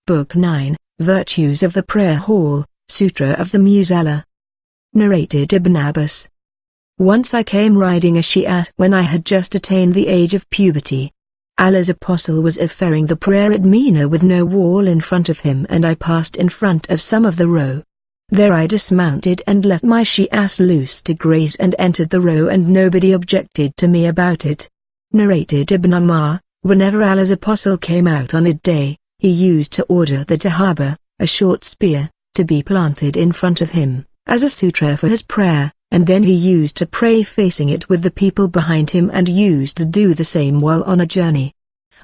Book 9, Virtues of the Prayer Hall, Sutra of the Musalla. Narrated Ibn Abbas. Once I came riding a Shi'at when I had just attained the age of puberty. Allah's apostle was offering the prayer at Mina with no wall in front of him, and I passed in front of some of the row. There I dismounted and left my Shi'at loose to graze and entered the row, and nobody objected to me about it. Narrated Ibn Umar. Whenever Allah's apostle came out on a day, he used to order the tahaba, a short spear, to be planted in front of him, as a sutra for his prayer, and then he used to pray facing it with the people behind him, and used to do the same while on a journey.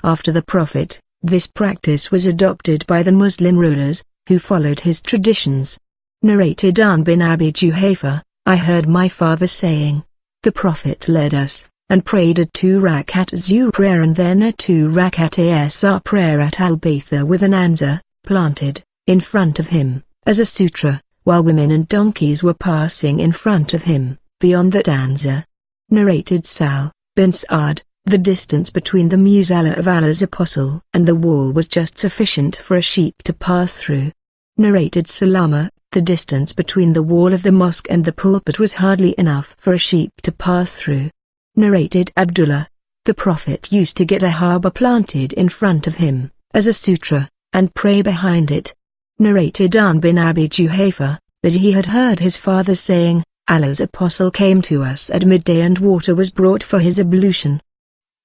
After the Prophet, this practice was adopted by the Muslim rulers, who followed his traditions. Narrated An bin Abi Juhayfa, I heard my father saying, the Prophet led us, and prayed a 2-rakat Zuhr prayer and then a 2-rakat Asr prayer at Al-Baytha with an anza, planted, in front of him, as a sutra, while women and donkeys were passing in front of him, beyond that anza. Narrated Sal bin Sa'ad, the distance between the Musalla of Allah's apostle and the wall was just sufficient for a sheep to pass through. Narrated Salama, the distance between the wall of the mosque and the pulpit was hardly enough for a sheep to pass through. Narrated Abdullah, the Prophet used to get a harbour planted in front of him, as a sutra, and pray behind it. Narrated An bin Abi Juhayfa, that he had heard his father saying, Allah's apostle came to us at midday and water was brought for his ablution.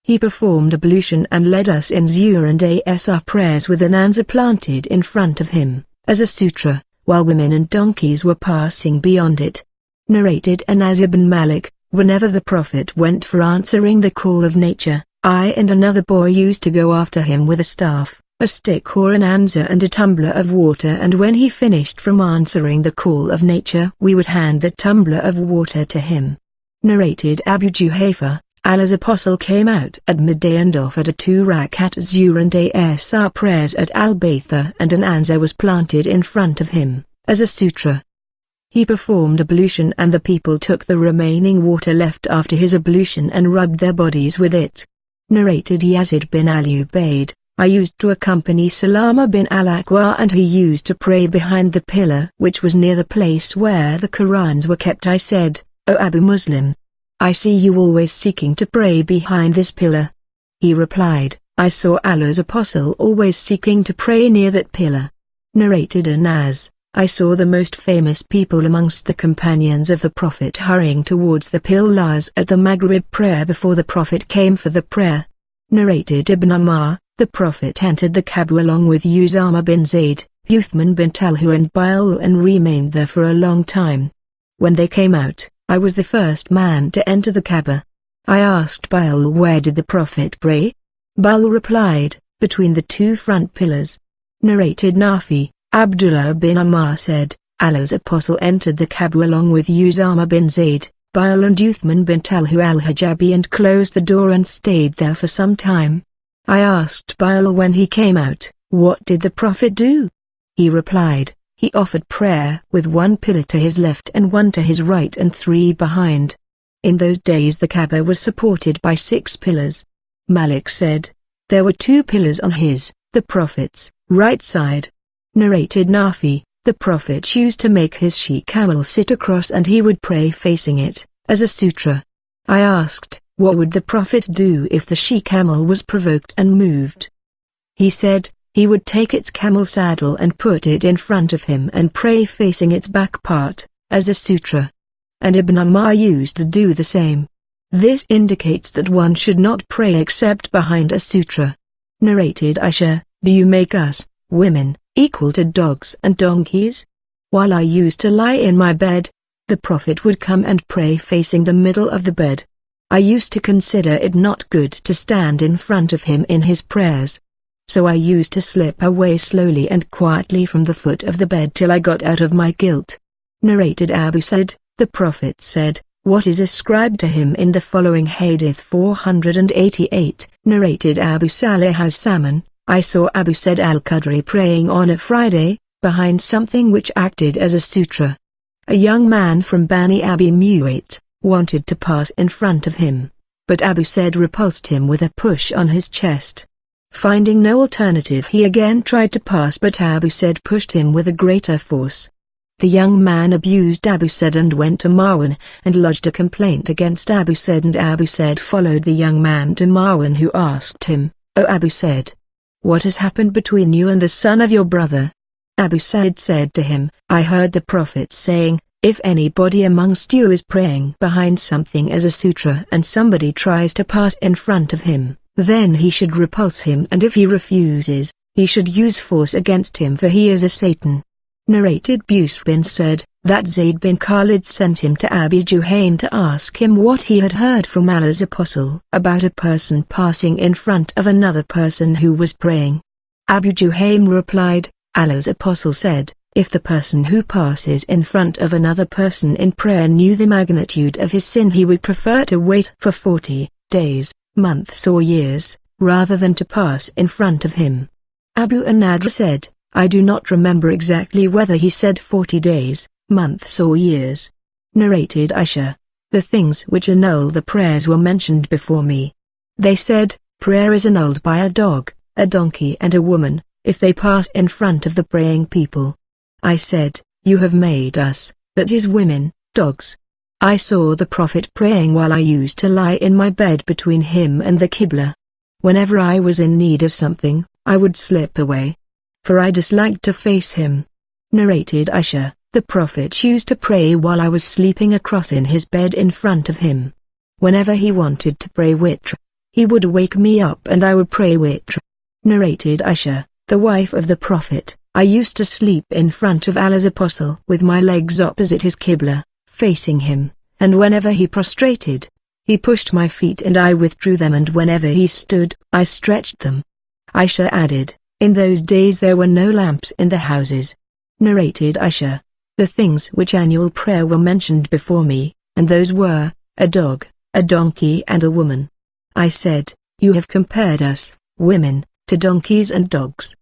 He performed ablution and led us in Zuhr and Asr prayers with an anza planted in front of him, as a sutra, while women and donkeys were passing beyond it. Narrated Anas ibn Malik, whenever the Prophet went for answering the call of nature, I and another boy used to go after him with a staff, a stick or an anza and a tumbler of water, and when he finished from answering the call of nature we would hand the tumbler of water to him. Narrated Abu Juhayfa, Allah's apostle came out at midday and offered a 2-rakat Zuhr and Asr prayers at Al-Baytha, and an anza was planted in front of him, as a sutra. He performed ablution and the people took the remaining water left after his ablution and rubbed their bodies with it. Narrated Yazid bin al-Ubaid, I used to accompany Salama bin al-Aqwa and he used to pray behind the pillar which was near the place where the Qur'ans were kept. I said, O Abu Muslim, I see you always seeking to pray behind this pillar. He replied, I saw Allah's apostle always seeking to pray near that pillar. Narrated Anas, I saw the most famous people amongst the companions of the Prophet hurrying towards the pillars at the Maghrib prayer before the Prophet came for the prayer. Narrated Ibn Umar, the Prophet entered the Kaaba along with Usama bin Zayd, Uthman bin Talha and Bilal and remained there for a long time. When they came out, I was the first man to enter the Kaaba. I asked Bilal, where did the Prophet pray? Bilal replied, between the 2 front pillars. Narrated Nafi, Abdullah bin Umar said, Allah's apostle entered the Kaaba along with Usama bin Zayd, Bilal and Uthman bin Talha al-Hijabi and closed the door and stayed there for some time. I asked Bilal when he came out, what did the Prophet do? He replied, he offered prayer with 1 pillar to his left and 1 to his right and 3 behind. In those days the Kaaba was supported by 6 pillars. Malik said, there were 2 pillars on his, the Prophet's, right side. Narrated Nafi, the Prophet used to make his she-camel sit across and he would pray facing it, as a sutra. I asked, what would the Prophet do if the she-camel was provoked and moved? He said, he would take its camel saddle and put it in front of him and pray facing its back part, as a sutra. And Ibn Umar used to do the same. This indicates that one should not pray except behind a sutra. Narrated Aisha, do you make us, women, equal to dogs and donkeys? While I used to lie in my bed, the Prophet would come and pray facing the middle of the bed. I used to consider it not good to stand in front of him in his prayers. So I used to slip away slowly and quietly from the foot of the bed till I got out of my guilt. Narrated Abu Sa'id, the Prophet said, what is ascribed to him in the following Hadith 488, narrated Abu Salih as-Saman, I saw Abu Sa'id al-Khudri praying on a Friday, behind something which acted as a sutra. A young man from Bani Abi Mu'ayt wanted to pass in front of him, but Abu Sa'id repulsed him with a push on his chest. Finding no alternative, he again tried to pass, but Abu Said pushed him with a greater force. The young man abused Abu Said and went to Marwan and lodged a complaint against Abu Said, and Abu Said followed the young man to Marwan, who asked him, "O Abu Said, what has happened between you and the son of your brother?" Abu Said said to him, "I heard the Prophet saying, if anybody amongst you is praying behind something as a sutra and somebody tries to pass in front of him, then he should repulse him, and if he refuses, he should use force against him, for he is a Satan." Narrated Busr bin said, that Zayd bin Khalid sent him to Abu Juhaym to ask him what he had heard from Allah's Apostle about a person passing in front of another person who was praying. Abu Juhaym replied, Allah's Apostle said, if the person who passes in front of another person in prayer knew the magnitude of his sin, he would prefer to wait for 40 days, months or years, rather than to pass in front of him. Abu Anadr said, I do not remember exactly whether he said 40 days, months or years. Narrated Aisha, the things which annul the prayers were mentioned before me. They said, prayer is annulled by a dog, a donkey and a woman, if they pass in front of the praying people. I said, you have made us, that is women, dogs. I saw the Prophet praying while I used to lie in my bed between him and the Qibla. Whenever I was in need of something, I would slip away, for I disliked to face him. Narrated Aisha, the Prophet used to pray while I was sleeping across in his bed in front of him. Whenever he wanted to pray witr, he would wake me up and I would pray witr. Narrated Aisha, the wife of the Prophet, I used to sleep in front of Allah's Apostle with my legs opposite his Qibla, facing him, and whenever he prostrated, he pushed my feet and I withdrew them, and whenever he stood, I stretched them. Aisha added, in those days there were no lamps in the houses. Narrated Aisha, the things which annual prayer were mentioned before me, and those were, a dog, a donkey and a woman. I said, you have compared us, women, to donkeys and dogs.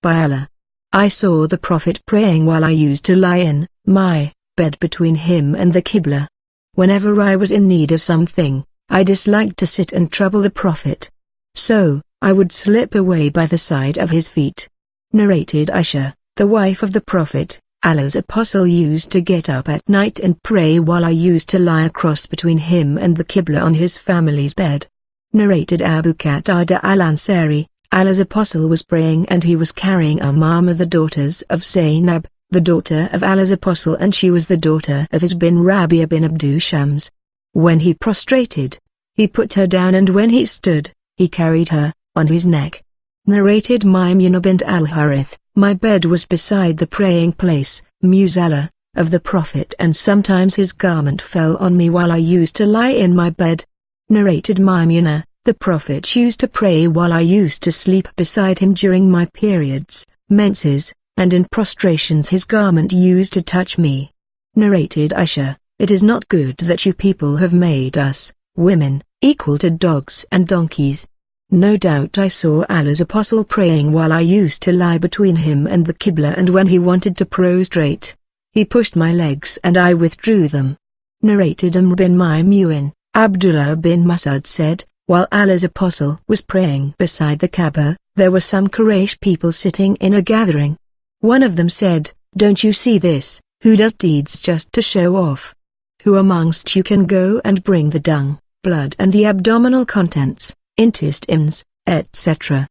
By Allah, I saw the Prophet praying while I used to lie in my bed between him and the Qibla. Whenever I was in need of something, I disliked to sit and trouble the Prophet. So, I would slip away by the side of his feet. Narrated Aisha, the wife of the Prophet, Allah's Apostle used to get up at night and pray while I used to lie across between him and the Qibla on his family's bed. Narrated Abu Qatada al-Ansari, Allah's Apostle was praying and he was carrying Umama, the daughters of Zainab, the daughter of Allah's Apostle, and she was the daughter of his bin Rabia bin Abdu Shams. When he prostrated, he put her down, and when he stood, he carried her on his neck. Narrated Maimuna bint al-Harith, my bed was beside the praying place, Musalla, of the Prophet, and sometimes his garment fell on me while I used to lie in my bed. Narrated Maimuna, the Prophet used to pray while I used to sleep beside him during my periods, menses, and in prostrations his garment used to touch me. Narrated Aisha, it is not good that you people have made us, women, equal to dogs and donkeys. No doubt I saw Allah's Apostle praying while I used to lie between him and the Qibla, and when he wanted to prostrate, he pushed my legs and I withdrew them. Narrated Amr bin Maymun, Abdullah bin Mas'ud said, while Allah's Apostle was praying beside the Kaaba, there were some Quraysh people sitting in a gathering. One of them said, don't you see this, who does deeds just to show off? Who amongst you can go and bring the dung, blood and the abdominal contents, intestines, etc.,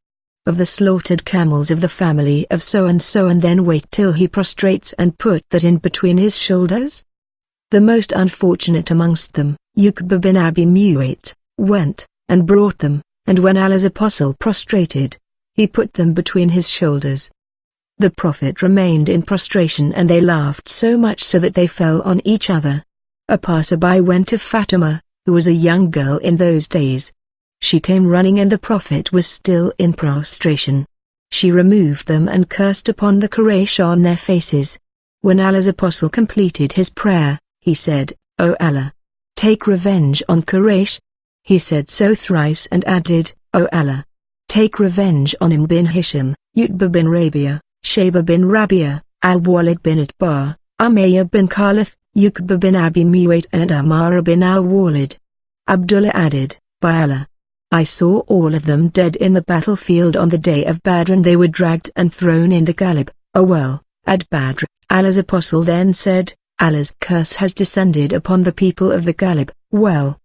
of the slaughtered camels of the family of so-and-so, and then wait till he prostrates and put that in between his shoulders? The most unfortunate amongst them, Uqba bin Abi Mu'ayt, went and brought them, and when Allah's Apostle prostrated, he put them between his shoulders. The Prophet remained in prostration and they laughed so much so that they fell on each other. A passerby went to Fatima, who was a young girl in those days. She came running and the Prophet was still in prostration. She removed them and cursed upon the Quraysh on their faces. When Allah's Apostle completed his prayer, he said, O Allah, take revenge on Quraysh. He said so thrice and added, O Allah, take revenge on Imr bin Hisham, Utbah bin Rabia, Shayba bin Rabia, Al-Walid bin Atbar, Umayyah bin Khalaf, Uqba bin Abi Mu'ayt and Amara bin al-Walid. Abdullah added, by Allah, I saw all of them dead in the battlefield on the day of Badr, and they were dragged and thrown in the Ghalib, a well, at Badr. Allah's apostle then said, Allah's curse has descended upon the people of the Ghalib, well,